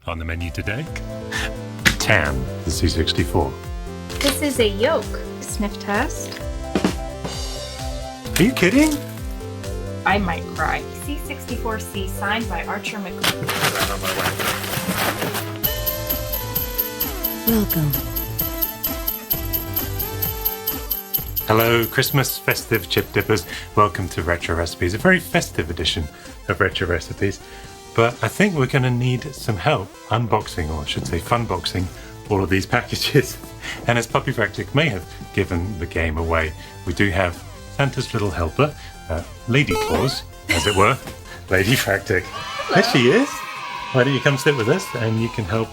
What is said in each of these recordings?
On the menu today, Tan, the C64. This is a yoke. Sniff test. Are you kidding? I might cry. C64C signed by Archer McLean. Welcome. Hello, Christmas festive chip dippers. Welcome to Retro Recipes, a very festive edition of Retro Recipes. But I think we're going to need some help unboxing, or I should say funboxing, all of these packages. And as Puppyfractic may have given the game away, we do have Santa's little helper, Lady Claus, as it were, Ladyfractic. There she is. Why don't you come sit with us and you can help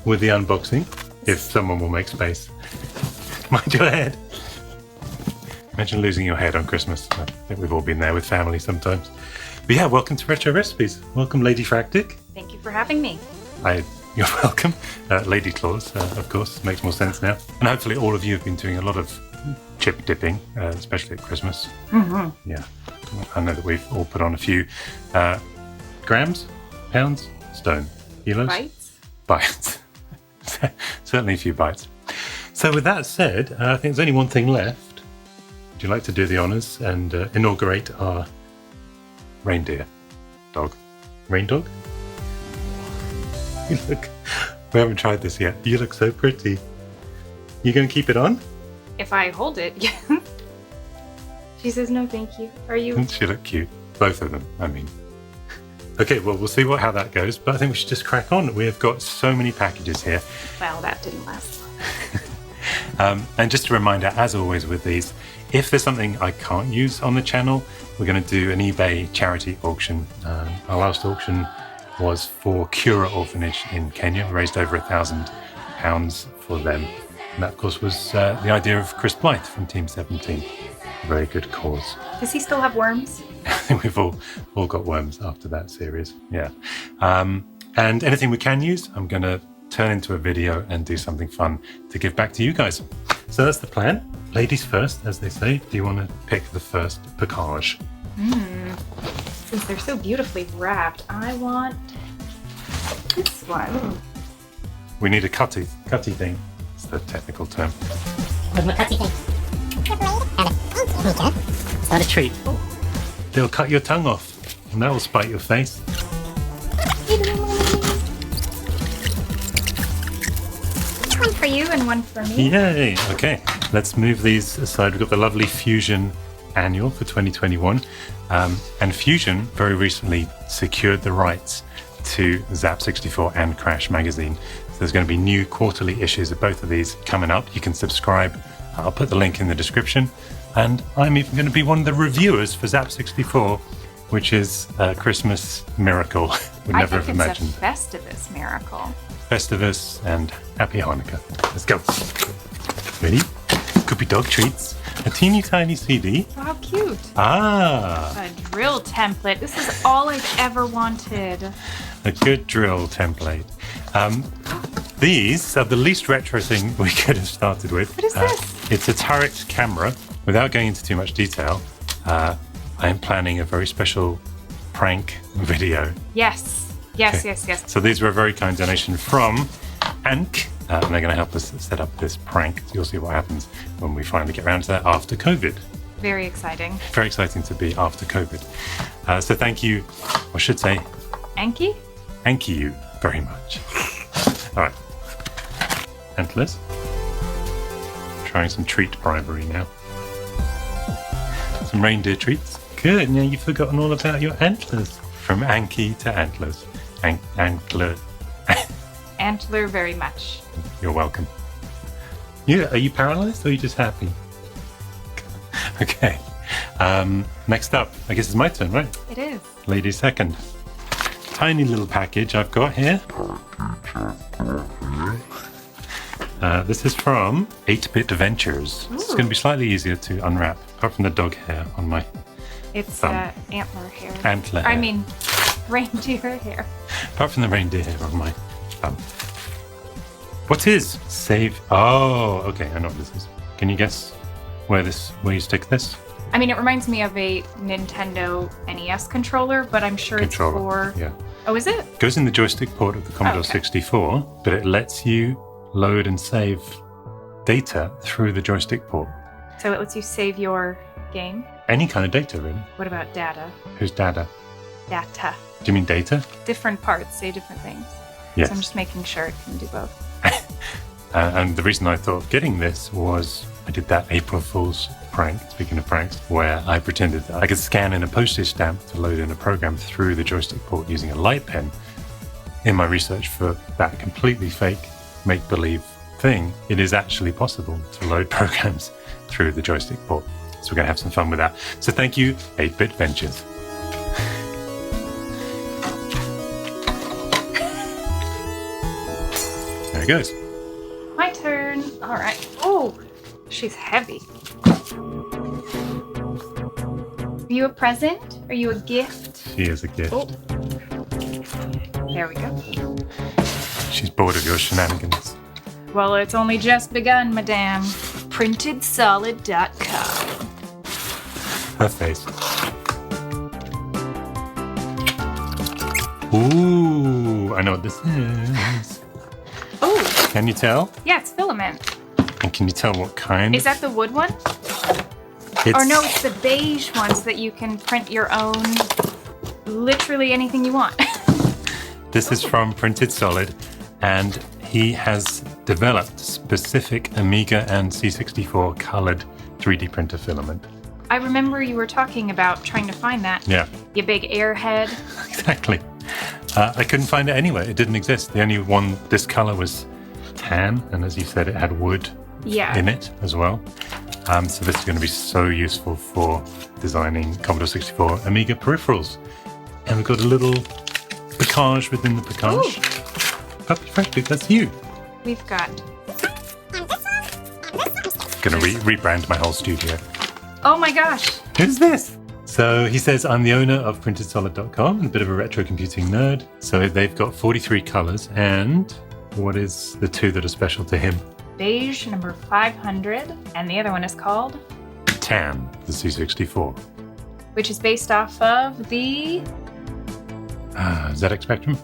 with the unboxing, if someone will make space. Mind your head. Imagine losing your head on Christmas. I think we've all been there with family sometimes. But yeah, welcome to Retro Recipes. Welcome, Ladyfractic. Thank you for having me. You're welcome. Lady Claus, of course, makes more sense now. And hopefully all of you have been doing a lot of chip dipping, especially at Christmas. Mm-hmm. Yeah, I know that we've all put on a few grams, pounds, stone, kilos? Bites. Certainly a few bites. So with that said, I think there's only one thing left. Would you like to do the honours and inaugurate our reindeer dog? Rain dog? You look, we haven't tried this yet. You look so pretty. You going to keep it on? If I hold it, yeah. She says no thank you. Are you? She look cute. Both of them, I mean. Okay, well, we'll see how that goes, but I think we should just crack on. We have got so many packages here. Well, that didn't last long. And just a reminder, as always with these, if there's something I can't use on the channel, we're going to do an eBay charity auction. Our last auction was for Cura Orphanage in Kenya. We raised over £1,000 for them. And that, of course, was the idea of Chris Blythe from Team 17. A very good cause. Does he still have worms? I think we've all got worms after that series. Yeah. And anything we can use, I'm going to turn into a video and do something fun to give back to you guys. So that's the plan. Ladies first, as they say. Do you want to pick the first package? Since they're so beautifully wrapped, I want this one. We need a cutty thing. It's the technical term. It's not a treat. They'll cut your tongue off, and that will spite your face. One for you and one for me. Yay! Okay, let's move these aside. We've got the lovely Fusion Annual for 2021. And Fusion very recently secured the rights to THEC64 and Crash magazine. So there's going to be new quarterly issues of both of these coming up. You can subscribe. I'll put the link in the description. And I'm even going to be one of the reviewers for THEC64, which is a Christmas miracle. Would never have imagined. I think it's a Festivus miracle. Festivus and Happy Hanukkah. Let's go. Ready? Could be dog treats. A teeny tiny CD. Oh, how cute. Ah. A drill template. This is all I've ever wanted. A good drill template. These are the least retro thing we could have started with. What is this? It's a turret camera. Without going into too much detail, I am planning a very special prank video. Yes. Yes. So these were a very kind donation from Ank. And they're going to help us set up this prank. You'll see what happens when we finally get around to that after COVID. Very exciting. Very exciting to be after COVID. So thank you, or I should say, Anki? thank you very much. All right. Antlers. Trying some treat bribery now. Some reindeer treats. Good. Now you've forgotten all about your antlers. From Anki to antlers. Antler. Antler very much. You're welcome. Yeah, are you paralyzed or are you just happy? Okay. Next up, I guess it's my turn, right? It is. Lady second. Tiny little package I've got here. This is from 8-Bit Ventures. It's going to be slightly easier to unwrap, apart from the dog hair on my It's thumb. antler hair. Antler hair. I mean, reindeer hair. Apart from the reindeer hair on my thumb. What is save? Oh, okay, I know what this is. Can you guess where you stick this? I mean, it reminds me of a Nintendo NES controller, but I'm sure it's for Oh, is it? It goes in the joystick port of the Commodore 64, but it lets you load and save data through the joystick port. So it lets you save your game? Any kind of data, really. What about data? Who's data? Data. Do you mean data? Different parts say different things. Yes. So I'm just making sure it can do both. And the reason I thought of getting this was I did that April Fool's prank, speaking of pranks, where I pretended that I could scan in a postage stamp to load in a program through the joystick port using a light pen. In my research for that completely fake make-believe thing, it is actually possible to load programs through the joystick port. So we're going to have some fun with that. So thank you, 8-Bit Ventures. There it goes. My turn. All right. Oh, she's heavy. Are you a present? Are you a gift? She is a gift. Oh. There we go. She's bored of your shenanigans. Well, it's only just begun, madame. PrintedSolid.com. Her face. Ooh, I know what this is. Oh, Can you tell? yeah, it's filament. And can you tell what kind? Is that the wood one? It's, Or no, it's the beige ones that you can print your own, literally anything you want. This is from Printed Solid, and he has developed specific Amiga and C64 colored 3D printer filament. I remember you were talking about trying to find that. Yeah, You big airhead. exactly. I couldn't find it anywhere. It didn't exist. The only one this color was tan, and as you said, it had wood Yeah. in it as well. So this is going to be so useful for designing Commodore 64 Amiga peripherals. And we've got a little package within the package. Puppyfractic, that's you. We've got. Going to rebrand my whole studio. Oh my gosh. Who's this? So he says, I'm the owner of PrintedSolid.com and a bit of a retro computing nerd. So they've got 43 colors. And what is the two that are special to him? Beige number 500, and the other one is called, Tan, the C64. which is based off of the ZX Spectrum?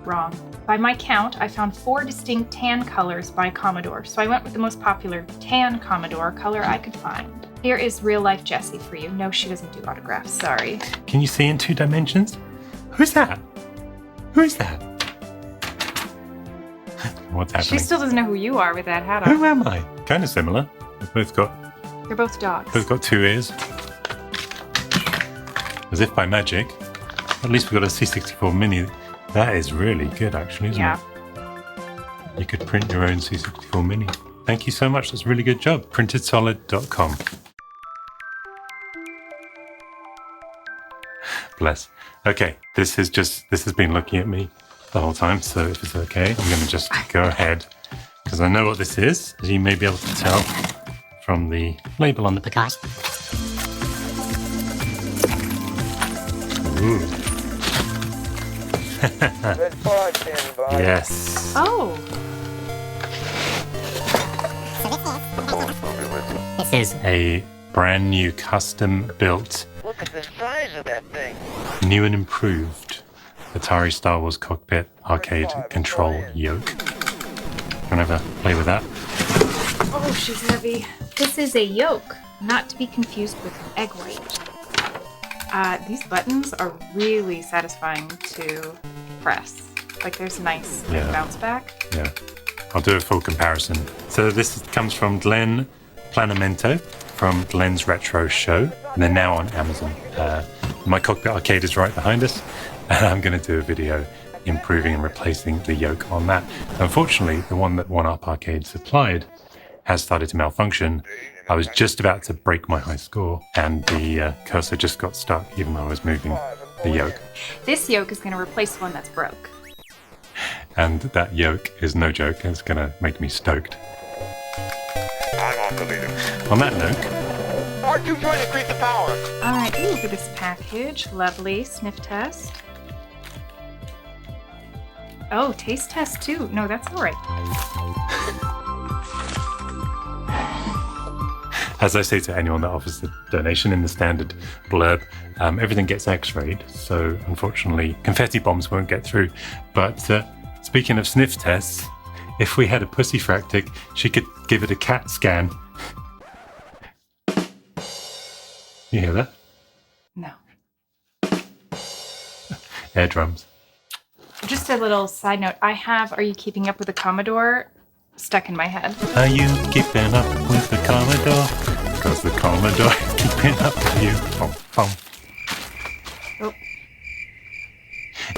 wrong. By my count, I found 4 distinct tan colors by Commodore, so I went with the most popular tan Commodore color I could find. Here is real life Jessie for you. No, she doesn't do autographs, sorry. Can you see in 2 dimensions? Who's that? Who is that? What's happening? She still doesn't know who you are with that hat Who on. am I? Kind of similar. We've both They're both dogs. got 2 ears. As if by magic. At least we've got a C64 Mini. That is really good, actually, isn't Yeah. it? You could print your own C64 Mini. Thank you so much. That's a really good job. PrintedSolid.com. Bless. Okay, this has been looking at me the whole time, so if it's okay, I'm going to just go ahead, because I know what this is, as you may be able to tell from the label on the package. Ooh. Yes. Oh, This is a brand new custom built, Look at the size of that thing. new and improved Atari Star Wars Cockpit arcade control yoke. Want to have a play with that? oh, she's heavy. This is a yoke, not to be confused with egg white. These buttons are really satisfying to press. Like there's a nice Yeah. bounce back. Yeah. I'll do a full comparison. So this comes from Glenn Planamento from Glenn's Retro Show. And they're now on Amazon. My Cockpit Arcade is right behind us. And I'm going to do a video improving and replacing the yoke on that. Unfortunately, the one that One Up Arcade supplied has started to malfunction. I was just about to break my high score, and the cursor just got stuck even though I was moving the yoke. This yoke is going to replace the one that's broke. And that yoke is no joke. It's going to make me stoked. I'm on the leader. On that note, R2 trying to create the power. All right, ooh, look at this package. Lovely. Sniff test. Oh, taste test too. No, that's all right. As I say to anyone that offers the donation in the standard blurb, everything gets x-rayed, so unfortunately confetti bombs won't get through. But speaking of sniff tests, if we had a Puppyfractic, she could give it a CAT scan. You hear that? No. Air drums. Just a little side note. I have Are You Keeping Up with the Commodore stuck in my head. Are you keeping up with the Commodore? Because the Commodore is keeping up with you. Bum, bum. Oh.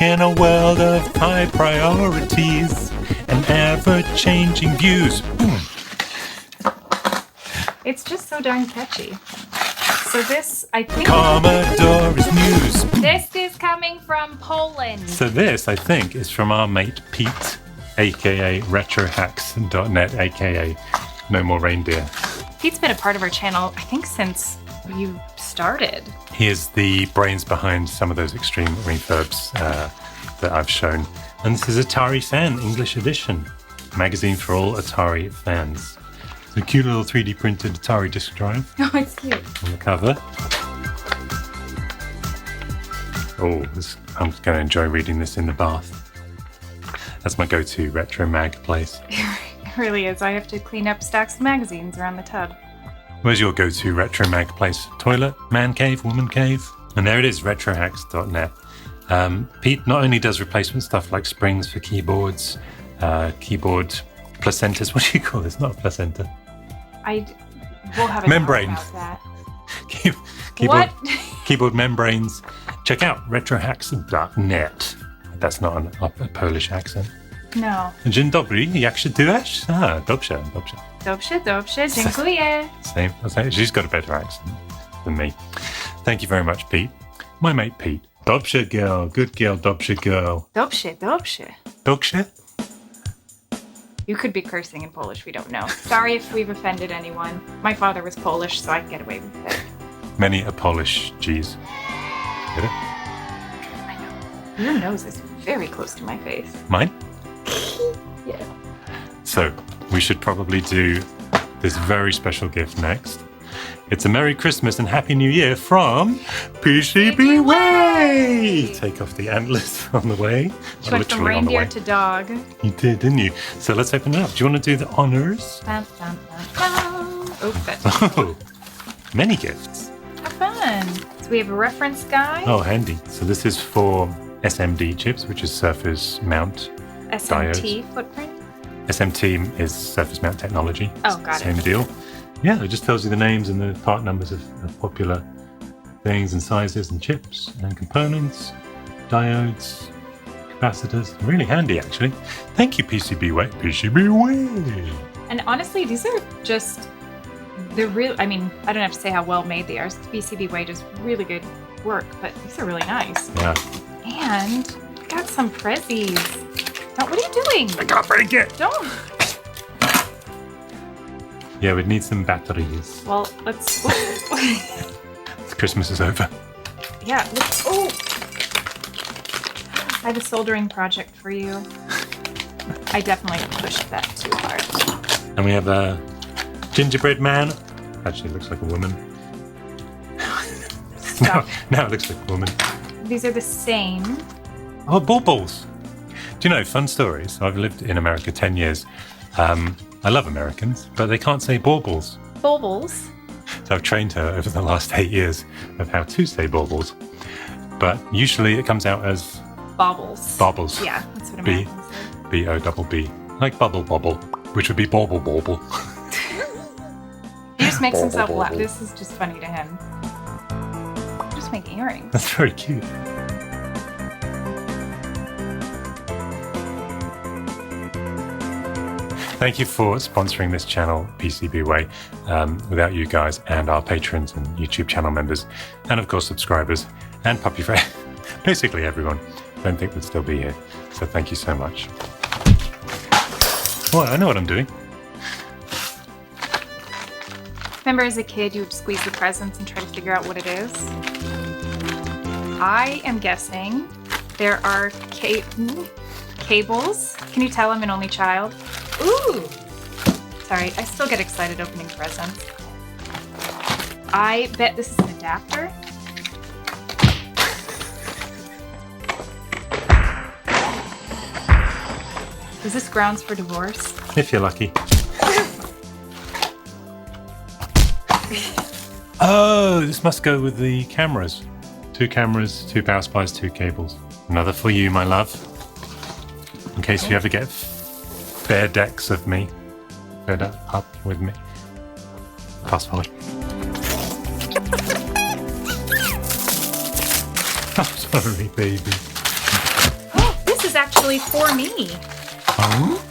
In a world of high priorities and ever-changing views. Boom. It's just so darn catchy. So this, I think... Commodore is news. This is coming from Poland. So this, I think, is from our mate Pete, aka retrohacks.net, aka No More Reindeer. Pete's been a part of our channel, I think, since you started. He is the brains behind some of those extreme refurbs that I've shown. And this is Atari Fan English Edition, magazine for all Atari fans. It's a cute little 3D printed Atari disk drive Oh, it's cute. on the cover. Oh, I'm going to enjoy reading this in the bath. That's my go-to retro mag place. It really is. I have to clean up stacks of magazines around the tub. Where's your go-to retro mag place? Toilet, man cave, woman cave? And there it is, retrohacks.net. Pete not only does replacement stuff like springs for keyboards, keyboard placentas. What do you call this? Not a placenta. We'll have a Membrane. talk about that. Keyboard, What? keyboard membranes. Check out retrohacks.net. That's not a Polish accent. No. Dzień dobry, jak się czujesz? Dobrze. Dobrze, dziękuję. Same. She's got a better accent than me. Thank you very much, Pete. My mate Pete. Dobrze girl, good girl, dobrze girl. Dobrze. Dobrze? You could be cursing in Polish, we don't know. Sorry if we've offended anyone. My father was Polish, so I can get away with it. Many a Polish G's. Get it? I know. Your nose is very close to my face. Mine? Yeah. So, we should probably do this very special gift next. It's a Merry Christmas and Happy New Year from PCB Way! Take off the antlers on the way. She went from reindeer to dog. You did, didn't you? So let's open it up. Do you want to do the honors? Dun, dun, dun, dun. Oh, that's Oh, many gifts. Have fun. So we have a reference guide. Oh, handy. So this is for SMD chips, which is surface mount. SMT footprint. SMT is surface mount technology. Oh, got it. Same deal. Yeah, it just tells you the names and the part numbers of popular things and sizes and chips and components, diodes, capacitors. Really handy, actually. Thank you, PCB Way. PCB Way. And honestly, these are just, they're real. I mean, I don't have to say how well made they are. PCB Way does really good work, but these are really nice. Yeah. And I got some prezzies. Now, what are you doing? I can't break it. Don't. Yeah, we'd need some batteries. Well, let's. Christmas is over. Yeah. Oh. I have a soldering project for you. I definitely pushed that too hard. And we have a gingerbread man. Actually, it looks like a woman. Stop. Now it looks like a woman. These are the same. Oh, baubles. Do you know, fun stories? I've lived in America 10 years. I love Americans, but they can't say baubles. Baubles. So I've trained her over the last 8 years of how to say baubles. But usually it comes out as Baubles. baubles. Yeah, that's what Americans say. B-O-double-B. Like bubble bobble, which would be bauble bauble. He just makes himself laugh. This is just funny to him. Just make earrings. That's very cute. Thank you for sponsoring this channel, PCB Way. Without you guys and our patrons and YouTube channel members, and of course subscribers and Puppyfractic, basically everyone, I don't think would still be here. So thank you so much. Well, I know what I'm doing. Remember as a kid, you would squeeze the presents and try to figure out what it is? I am guessing there are cables. Can you tell I'm an only child? Ooh! Sorry, I still get excited opening presents. I bet this is an adapter. Is this grounds for divorce? If you're lucky. Oh, this must go with the cameras. 2 cameras, 2 power supplies, 2 cables. Another for you, my love. In case you ever get fed decks of me. Fed up with me. Fast forward. I'm sorry, baby. This is actually for me. Oh?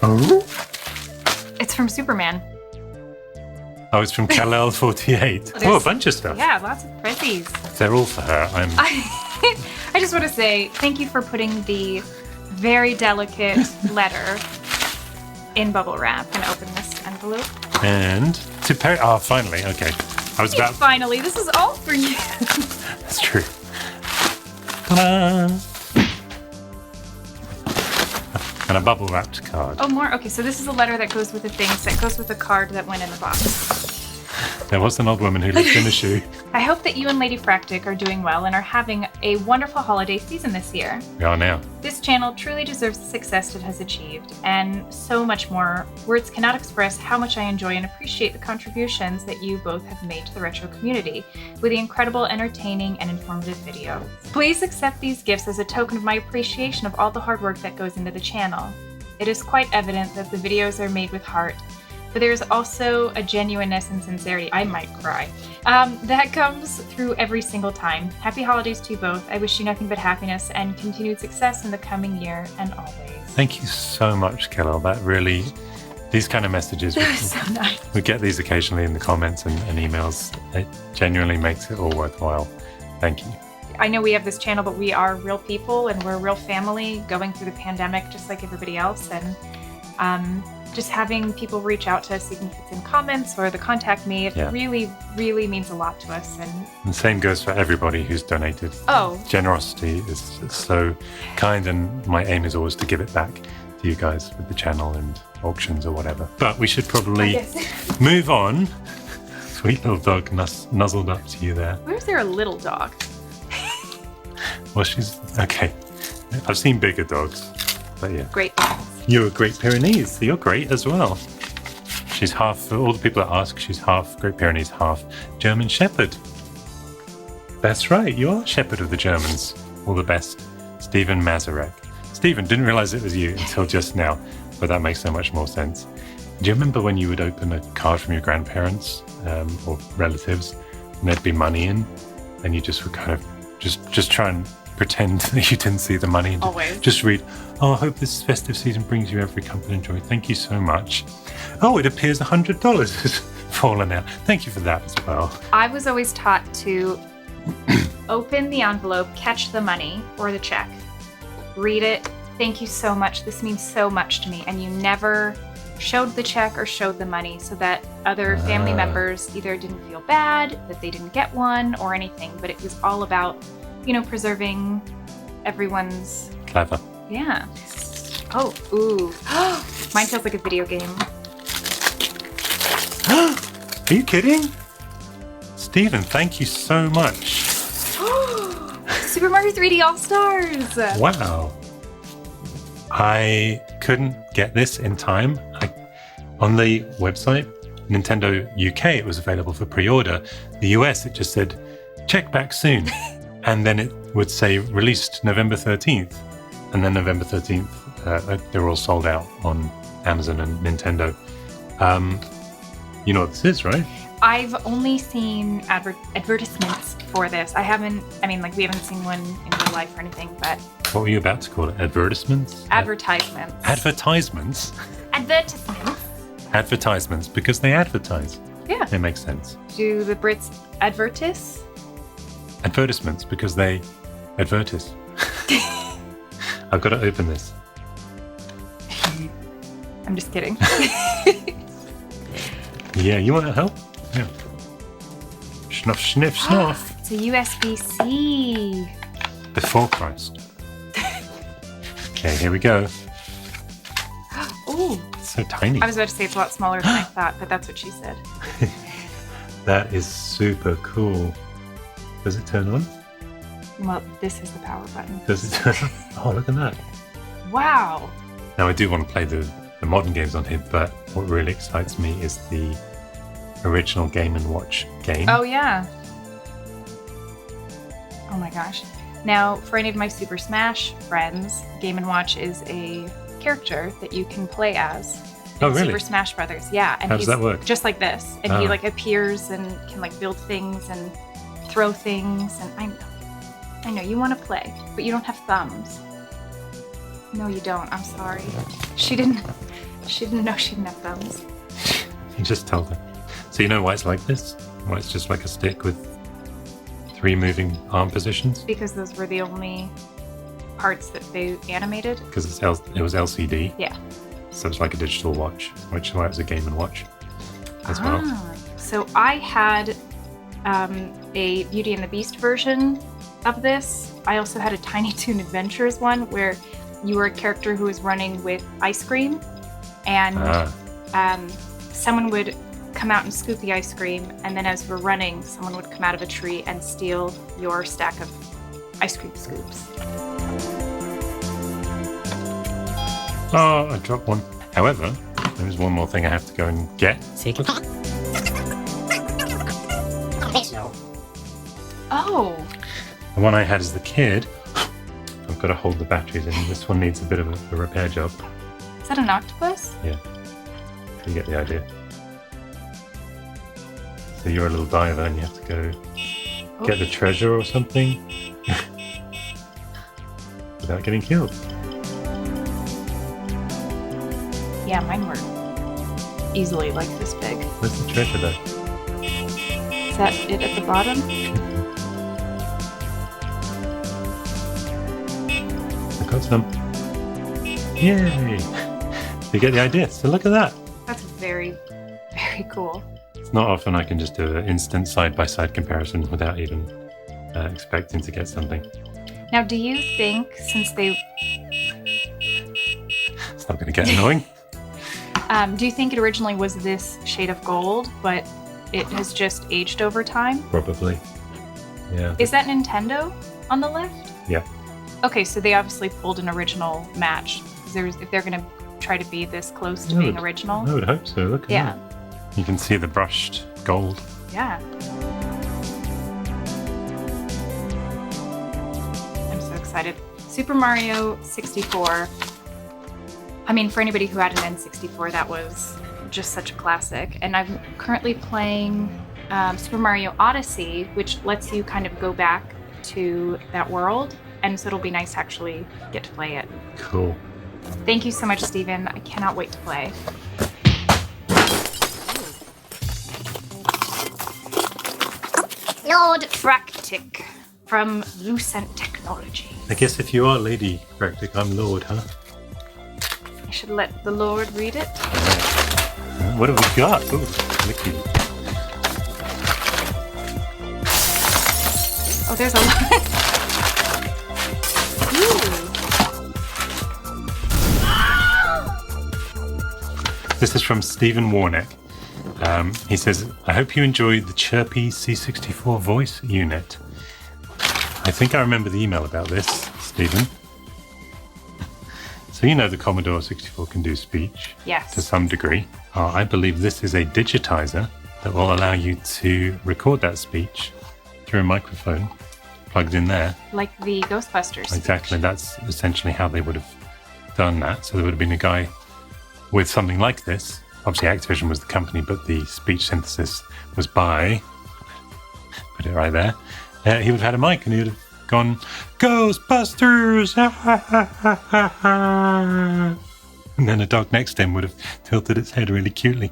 Oh? It's from Superman. Oh, it's from Kal-El48. Oh, a bunch of stuff. Yeah, lots of prezzies. They're all for her. I just want to say thank you for putting the very delicate letter in bubble wrap and open this envelope. And to Peri. Oh, finally. Okay. I was about. Finally, this is all for you. That's true. Ta-da! And a bubble wrapped card. Oh, more? Okay, so this is a letter that goes with the things that goes with the card that went in the box. There was an old woman who lived in a shoe. I hope that you and Ladyfractic are doing well and are having a wonderful holiday season this year. We are now. This channel truly deserves the success it has achieved, and so much more. Words cannot express how much I enjoy and appreciate the contributions that you both have made to the retro community with the incredible, entertaining, and informative videos. Please accept these gifts as a token of my appreciation of all the hard work that goes into the channel. It is quite evident that the videos are made with heart, but there is also a genuineness and sincerity, I might cry, that comes through every single time. Happy holidays to you both. I wish you nothing but happiness and continued success in the coming year and always. Thank you so much, Kal-El. That really, these kind of messages, So nice. we get these occasionally in the comments and emails. It genuinely makes it all worthwhile. Thank you. I know we have this channel, but we are real people and we're a real family going through the pandemic just like everybody else. And just having people reach out to us, even if it's in comments or the contact me, it really, really means a lot to us. And the same goes for everybody who's donated. Oh. Generosity is so kind, and my aim is always to give it back to you guys with the channel and auctions or whatever. But we should probably move on. Sweet little dog nuzzled up to you there. Where's there a little dog? Well, she's okay. I've seen bigger dogs, but yeah. Great. You're a Great Pyrenees, so you're great as well. She's half, for all the people that ask, she's half Great Pyrenees, half German Shepherd. That's right, you are Shepherd of the Germans. All the best. Stephen Mazarek. Stephen, didn't realize it was you until just now, but that makes so much more sense. Do you remember when you would open a card from your grandparents or relatives and there'd be money in, and you just would kind of just try and pretend that you didn't see the money and Always. just read, "Oh, I hope this festive season brings you every comfort and joy. Thank you so much." Oh, it appears $100 has fallen out. Thank you for that as well. I was always taught to open the envelope, catch the money or the check, read it. Thank you so much. This means so much to me. And you never showed the check or showed the money so that other family members either didn't feel bad that they didn't get one or anything. But it was all about, preserving everyone's... Clever. Yeah. Oh, ooh. Mine feels like a video game. Are you kidding? Stephen, thank you so much. Super Mario 3D All-Stars! Wow. I couldn't get this in time. On the website, Nintendo UK, it was available for pre-order. The US, it just said, check back soon. And then it would say released November 13th. And then November 13th, they were all sold out on Amazon and Nintendo. You know what this is, right? I've only seen advertisements for this. We haven't seen one in real life or anything, but... What were you about to call it? Advertisements? Advertisements. Advertisements? Advertisements. Advertisements, because they advertise. Yeah. It makes sense. Do the Brits advertise? Advertisements, because they advertise. I've got to open this. I'm just kidding. Yeah, you want to help? Yeah. Schnuff, sniff, snuff. It's a USB-C. Before Christ. Okay, here we go. Ooh. It's so tiny. I was about to say it's a lot smaller than I thought, but that's what she said. That is super cool. Does it turn on? Well, this is the power button. Does it turn on? Oh, look at that. Wow. Now, I do want to play the modern games on here, but what really excites me is the original Game & Watch game. Oh, yeah. Oh my gosh. Now, for any of my Super Smash friends, Game & Watch is a character that you can play as. Oh, really? Super Smash Brothers, yeah. And How does that work? Just like this. And he like appears and can like build things and throw things. And I know you want to play, but you don't have thumbs. No, you don't. I'm sorry. She didn't know she didn't have thumbs. You just told her. So you know why it's like this? Why it's just like a stick with 3 moving arm positions? Because those were the only parts that they animated. Because it was LCD. Yeah. So it's like a digital watch, which is why it's a Game & Watch as well. So I had a Beauty and the Beast version of this. I also had a Tiny Toon Adventures one where you were a character who was running with ice cream, and someone would come out and scoop the ice cream, and then as we're running, someone would come out of a tree and steal your stack of ice cream scoops. Oh, I dropped one. However, there is one more thing I have to go and get. Oh, The one I had as the kid, I've got to hold the batteries in. This one needs a bit of a repair job. is that an octopus? Yeah, you get the idea. So you're a little diver and you have to go get the treasure or something without getting killed. Yeah, mine were easily like this big. Where's the treasure though? Is that it at the bottom? I got some. Yay! You get the idea. So look at that. That's very, very cool. It's not often I can just do an instant side-by-side comparison without even expecting to get something. Now, do you think, since they... It's not going to get annoying. do you think it originally was this shade of gold, but it has just aged over time? Probably. Yeah. Is that Nintendo on the left? Yeah. Okay, so they obviously pulled an original match. If they're going to try to be this close to being original. I would hope so. Look at Yeah. that. You can see the brushed gold. Yeah. I'm so excited. Super Mario 64. I mean, for anybody who had an N64, that was just such a classic. And I'm currently playing Super Mario Odyssey, which lets you kind of go back to that world. And so it'll be nice to actually get to play it. Cool. Thank you so much, Stephen. I cannot wait to play. Lord Fractic from Lucent Technology. I guess if you are Ladyfractic, I'm Lord, huh? I should let the Lord read it. What have we got? Ooh, liquid. Oh, there's a lot. This is from Stephen Warnick. He says, I hope you enjoyed the chirpy C64 voice unit. I think I remember the email about this, Stephen. So you know the Commodore 64 can do speech Yes. to some degree. I believe this is a digitizer that will allow you to record that speech through a microphone plugged in there. Like the Ghostbusters. Exactly, that's essentially how they would have done that. So there would have been a guy with something like this. Obviously Activision was the company, but the speech synthesis was by, put it right there, he would have had a mic and he would have gone, Ghostbusters! And then a dog next to him would have tilted its head really cutely.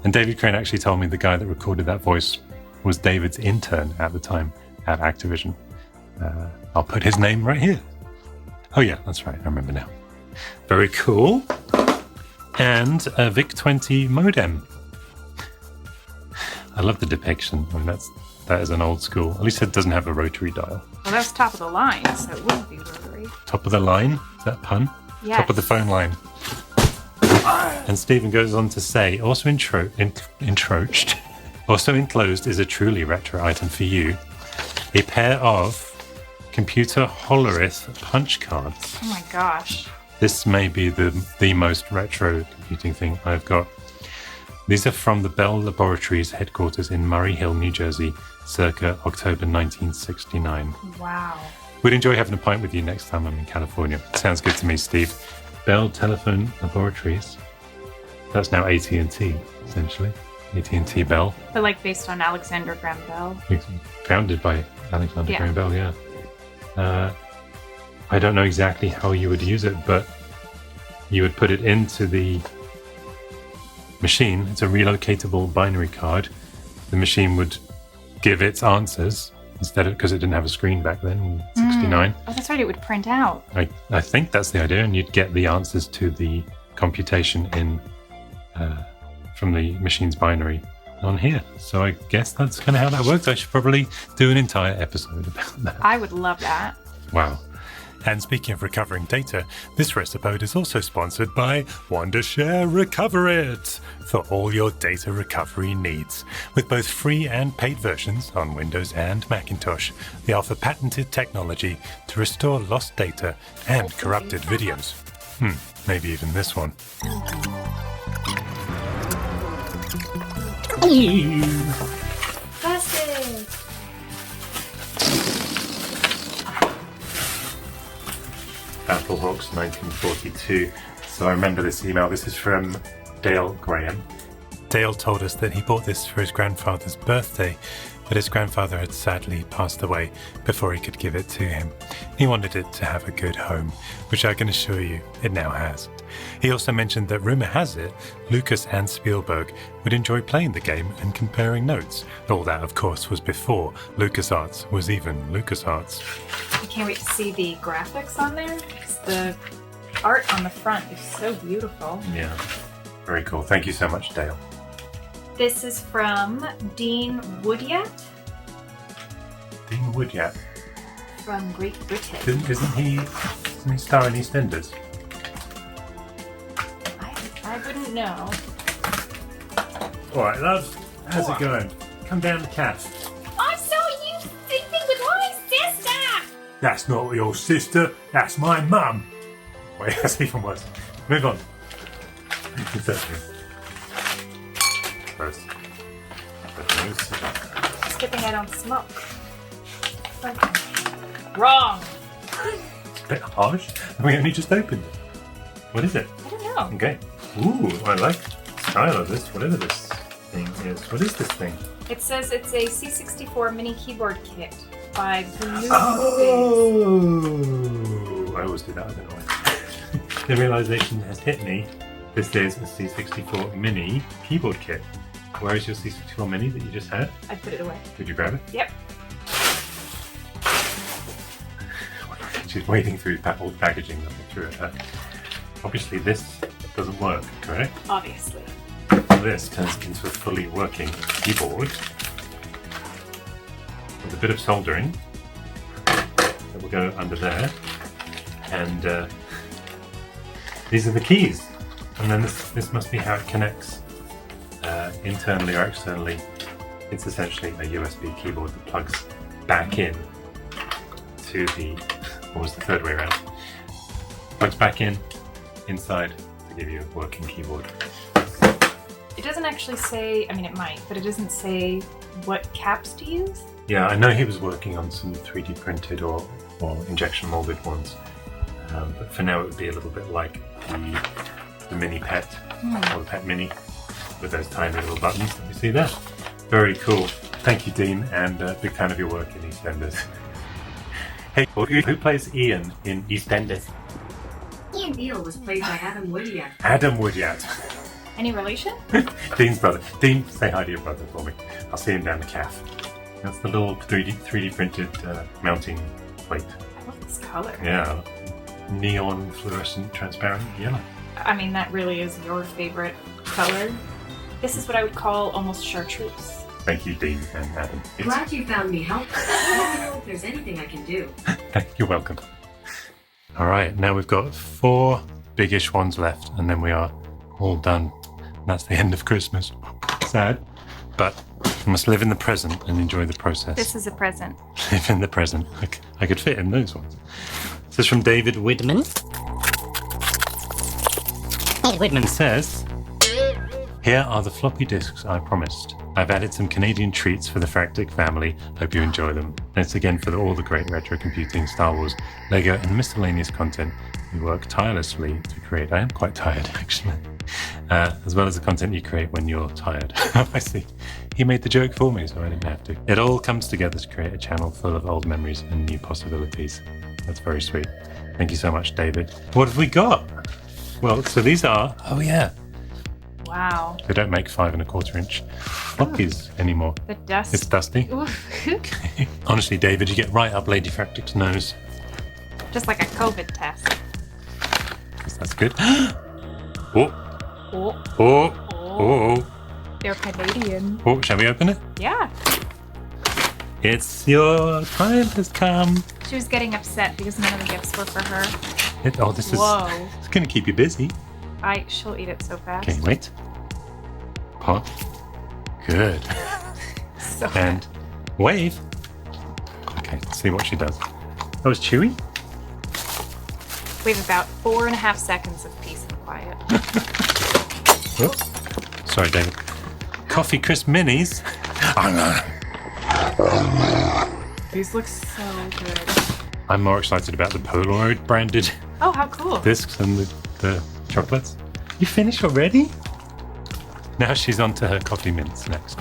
And David Crane actually told me the guy that recorded that voice was David's intern at the time at Activision. I'll put his name right here. Oh yeah, that's right, I remember now. Very cool. And a VIC-20 modem. I love the depiction. I mean, that is an old school. At least it doesn't have a rotary dial. Well, that's top of the line, so it wouldn't be rotary. Top of the line? Is that a pun? Yes. Top of the phone line. And Stephen goes on to say, also encroached Also enclosed is a truly retro item for you. A pair of computer Hollerith punch cards. Oh my gosh. This may be the most retro computing thing I've got. These are from the Bell Laboratories headquarters in Murray Hill, New Jersey, circa October 1969. Wow. We'd enjoy having a pint with you next time I'm in California. Sounds good to me, Steve. Bell Telephone Laboratories. That's now AT&T, essentially. AT&T Bell. But like based on Alexander Graham Bell. Founded by Alexander Yeah. Graham Bell, yeah. I don't know exactly how you would use it, but you would put it into the machine. It's a relocatable binary card. The machine would give its answers instead of, because it didn't have a screen back then in 69. Oh, that's right. It would print out. I think that's the idea, and you'd get the answers to the computation in from the machine's binary on here. So I guess that's kind of how that works. I should probably do an entire episode about that. I would love that. Wow. And speaking of recovering data, this Recipode is also sponsored by Wondershare Recover It for all your data recovery needs. With both free and paid versions on Windows and Macintosh, they offer patented technology to restore lost data and corrupted videos. Maybe even this one. Festive! Battlehawks 1942. So I remember this email. This is from Dale Graham. Dale told us that he bought this for his grandfather's birthday, but his grandfather had sadly passed away before he could give it to him. He wanted it to have a good home, which I can assure you it now has. He also mentioned that rumour has it Lucas and Spielberg would enjoy playing the game and comparing notes. All that, of course, was before LucasArts was even LucasArts. I can't wait to see the graphics on there. 'Cause the art on the front is so beautiful. Yeah, very cool. Thank you so much, Dale. This is from Dean Woodyat Dean Woodyat. from Great Britain. Doesn't he star in EastEnders? I wouldn't know. Alright, love. How's it going? Come down the calf. I saw you sleeping with my sister! That's not your sister, that's my mum. Wait, that's even worse. Move on. Exactly. First. It's a good thing I don't smoke. Wrong! It's a bit harsh. We only just opened it. What is it? I don't know. Okay. Ooh, I like the style of this, whatever this thing is. What is this thing? It says it's a C64 mini keyboard kit by Blue. Oh! I always do that, I don't know why. The realization has hit me. This is a C64 mini keyboard kit. Where is your C64 mini that you just had? I put it away. Did you grab it? Yep. She's wading through all the packaging that I threw at her. Obviously this doesn't work, correct? Obviously. This turns into a fully working keyboard with a bit of soldering that will go under there, and these are the keys, and then this must be how it connects internally or externally. It's essentially a USB keyboard that plugs back in to the, what was the third way around? Plugs back in inside to give you a working keyboard. It doesn't actually say, I mean it might, but it doesn't say what caps to use. Yeah, I know he was working on some 3D printed or injection molded ones, but for now it would be a little bit like the Mini Pet, or the Pet Mini, with those tiny little buttons that we see there. Very cool. Thank you, Dean, and big fan of your work in EastEnders. Hey, who plays Ian in EastEnders? Ian Beale was played by Adam Woodyat. Adam Woodyat. Any relation? Dean's brother. Dean, say hi to your brother for me. I'll see him down the calf. That's the little 3D printed mounting plate. I love this color. Yeah. Neon fluorescent transparent yellow. I mean, that really is your favorite color. This is what I would call almost chartreuse. Thank you, Dean and Adam. Glad you found me helpful. Let me know if there's anything I can do. You're welcome. Alright, now we've got 4 biggish ones left, and then we are all done. That's the end of Christmas. Sad, but I must live in the present and enjoy the process. This is a present. Live in the present. I could fit in those ones. This is from David Widman. David Widman Says, here are the floppy disks I promised. I've added some Canadian treats for the Fractic family. Hope you enjoy them. Thanks again for all the great retro computing, Star Wars, Lego, and miscellaneous content you work tirelessly to create. I am quite tired, actually. As well as the content you create when you're tired. I see. He made the joke for me, so I didn't have to. It all comes together to create a channel full of old memories and new possibilities. That's very sweet. Thank you so much, David. What have we got? Well, so these are... Oh, yeah. Wow. They don't make 5 1/4 inch floppies anymore. The dust. It's dusty. Honestly, David, you get right up Ladyfractic's nose. Just like a COVID test. That's good. Oh, Oh, oh, oh, they're Canadian. oh. Shall we open it? Yeah. It's your time has come. She was getting upset because none of the gifts were for her. This is Whoa. it's going to keep you busy. She'll eat it so fast. Okay, wait. Pop. Good. So And wave. Okay, let's see what she does. Oh, it's chewy? we have about 4.5 seconds of peace and quiet. Oops. Sorry, David. Coffee Crisp Minis. These look so good. I'm more excited about the Polaroid branded Oh, how cool. discs than the chocolates. You finished already? Now she's on to her coffee mints next.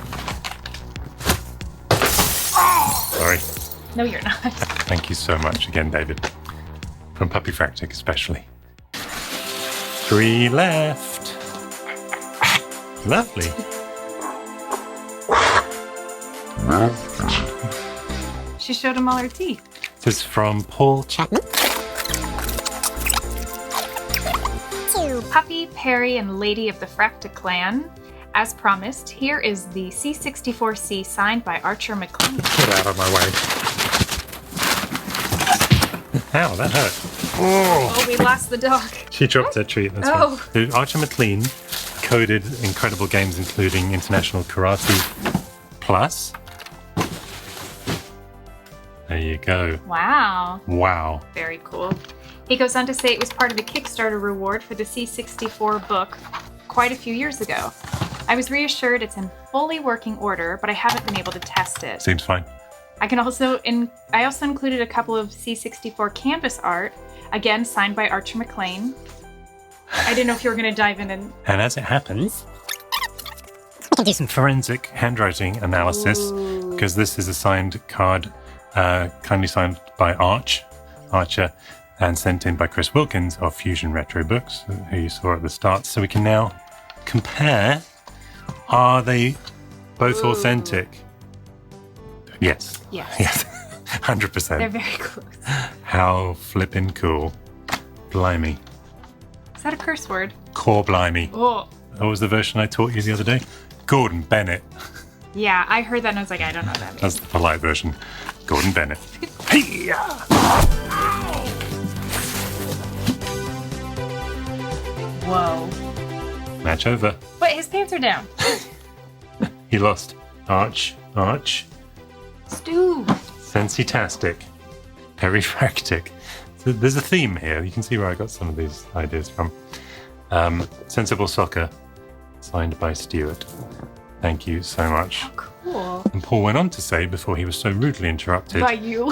Sorry. No, you're not. Thank you so much again, David. From Puppyfractic especially. 3 left. Lovely. She showed him all her teeth. This is from Paul Chapman. To Puppy, Peri, and Lady of the Fractic clan. As promised, here is the C64C signed by Archer McLean. Get out of my way. Ow, that hurt. Oh, Oh, we lost the dog. she dropped her treat. That's Oh. fine. So Archer McLean coded incredible games including International Karate Plus. There you go. Wow. Wow. Very cool. He goes on to say it was part of a Kickstarter reward for the C64 book quite a few years ago. I was reassured it's in fully working order, but I haven't been able to test it. Seems fine. I also included a couple of C64 canvas art, again signed by Archer McLean. I didn't know if you were going to dive in and... And as it happens, we can do some forensic handwriting analysis because this is a signed card, kindly signed by Archer, and sent in by Chris Wilkins of Fusion Retro Books, who you saw at the start. So we can now compare. Are they both authentic? Yes. Yes. Yes. 100%. They're very close. How flippin' cool. Blimey. Is that a curse word? Core blimey. Oh. What was the version I taught you the other day? Gordon Bennett. Yeah, I heard that and I was like, I don't know what that means. That's the polite version. Gordon Bennett. Hey-ya! Whoa. Match over. Wait, his pants are down. He lost. Arch. Stu. Sensitastic. Peri Fractic. So there's a theme here. You can see where I got some of these ideas from. Sensible Soccer, signed by Stuart. Thank you so much. Cool. And Paul went on to say, before he was so rudely interrupted, By you.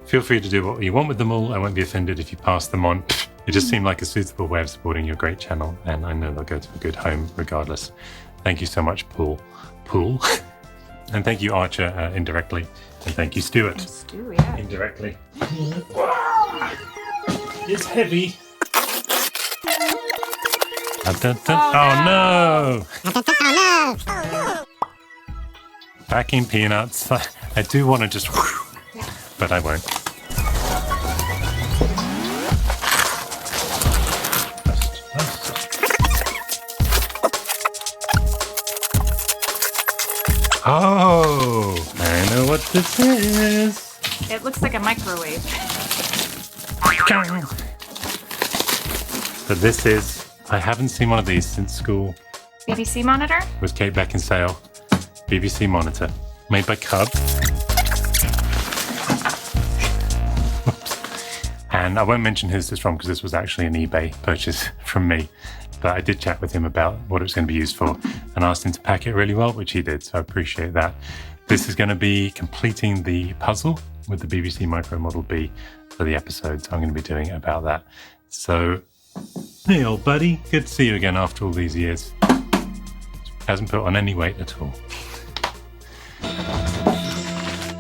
feel free to do what you want with them all. I won't be offended if you pass them on. It just seemed like a suitable way of supporting your great channel, and I know they'll go to a good home regardless. Thank you so much, Paul. And thank you, Archer, indirectly. And thank you, Stuart, Stu, yeah. indirectly. It's heavy. Dun, dun, dun. Oh no! Packing peanuts. I do want to just, but I won't. Oh, I know what this is. It looks like a microwave. But this is, I haven't seen one of these since school BBC monitor? with Kate Beckinsale. BBC monitor made by Cub. And I won't mention who this is from because this was actually an eBay purchase from me. But I did chat with him about what it was going to be used for and asked him to pack it really well, which he did. So I appreciate that. This is going to be completing the puzzle with the BBC Micro Model B for the episodes I'm going to be doing about that. So, hey, old buddy. Good to see you again after all these years. Hasn't put on any weight at all.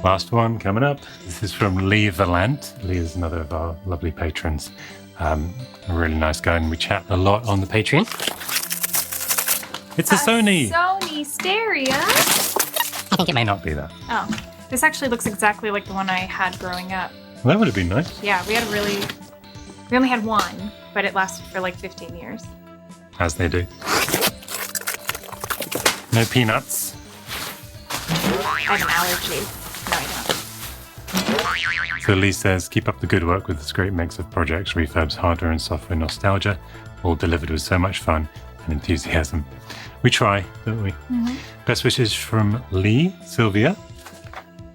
Last one coming up. This is from Lee Valant. Lee is another of our lovely patrons. A really nice guy, and we chat a lot on the Patreon. It's a Sony! Sony Stereo? I think it may not be that. Oh, this actually looks exactly like the one I had growing up. Well, that would have been nice. Yeah, we only had one, but it lasted for like 15 years. As they do. No peanuts. I have an allergy. No, I don't. So Lee says, keep up the good work with this great mix of projects, refurbs, hardware and software nostalgia, all delivered with so much fun and enthusiasm. We try, don't we? Mm-hmm. Best wishes from Lee, Sylvia.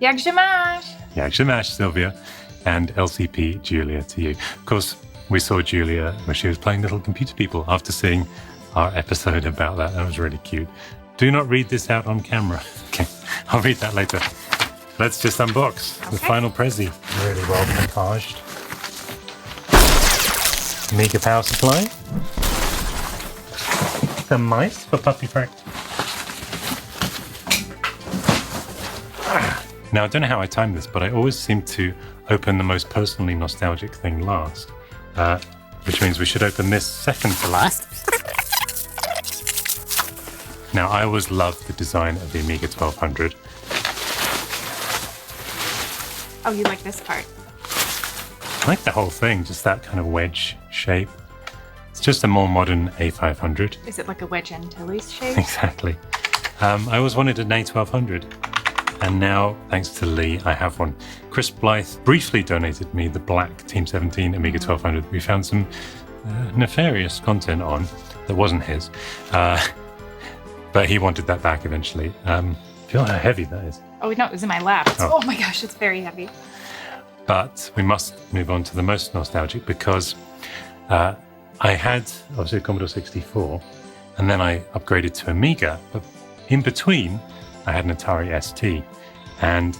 Yag Shamash! Yag Shamash, Sylvia. And LCP Julia to you. Of course, we saw Julia when she was playing Little Computer People after seeing our episode about that. That was really cute. Do not read this out on camera. Okay, I'll read that later. Let's just unbox the final Prezi. Really well packaged. Amiga power supply. Some mice for Puppyfractic. Now, I don't know how I timed this, but I always seem to open the most personally nostalgic thing last, which means we should open this second to last. Now, I always loved the design of the Amiga 1200. Oh, you like this part? I like the whole thing, just that kind of wedge shape. It's just a more modern A500. Is it like a wedge Antilles shape? Exactly. I always wanted an A1200. And now, thanks to Lee, I have one. Chris Blythe briefly donated me the black Team 17 Amiga 1200 we found some nefarious content on that wasn't his. But he wanted that back eventually. Feel how heavy that is. Oh, no, it was in my lap. Oh my gosh, it's very heavy. But we must move on to the most nostalgic because I had, obviously, a Commodore 64, and then I upgraded to Amiga. But in between, I had an Atari ST. And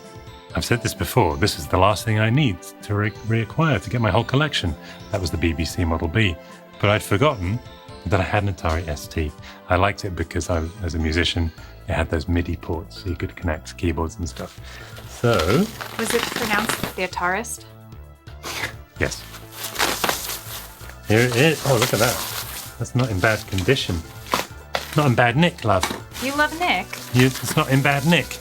I've said this before, this is the last thing I need to reacquire to get my whole collection. That was the BBC Model B. But I'd forgotten that I had an Atari ST. I liked it because as a musician, it had those MIDI ports so you could connect keyboards and stuff. So... Was it pronounced the Atarist? Yes. Here it is. Oh, look at that. That's not in bad condition. Not in bad nick, love. You love Nick? It's not in bad nick.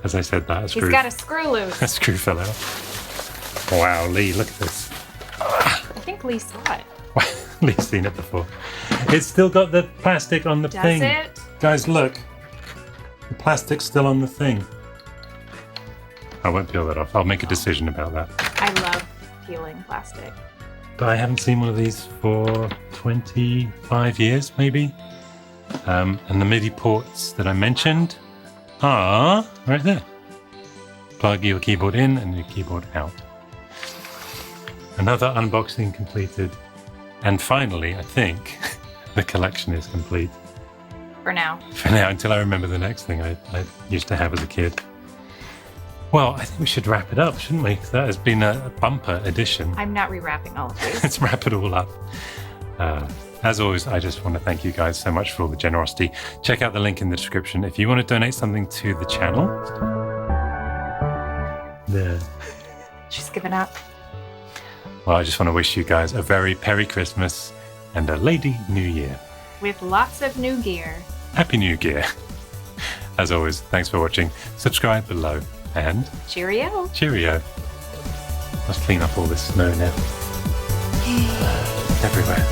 As I said that, He's got a screw loose. A screw fell out. Wow, Lee, look at this. I think Lee saw it. Lee's seen it before. It's still got the plastic on the thing. Does it? Guys, look. The plastic's still on the thing. I won't peel that off. I'll make a decision about that. I love peeling plastic. But I haven't seen one of these for 25 years, maybe. And the MIDI ports that I mentioned are right there. Plug your keyboard in and your keyboard out. Another unboxing completed. And finally, I think the collection is complete. For now. For now, until I remember the next thing I used to have as a kid. Well, I think we should wrap it up, shouldn't we? Because that has been a bumper edition. I'm not rewrapping all of these. Let's wrap it all up. As always, I just want to thank you guys so much for all the generosity. Check out the link in the description if you want to donate something to the channel. There. She's given up. Well, I just want to wish you guys a very Peri Xmas and a Lady New Year. With lots of new gear. Happy New Year. As always, thanks for watching. Subscribe below and Cheerio. Cheerio. Let's clean up all this snow now. Everywhere.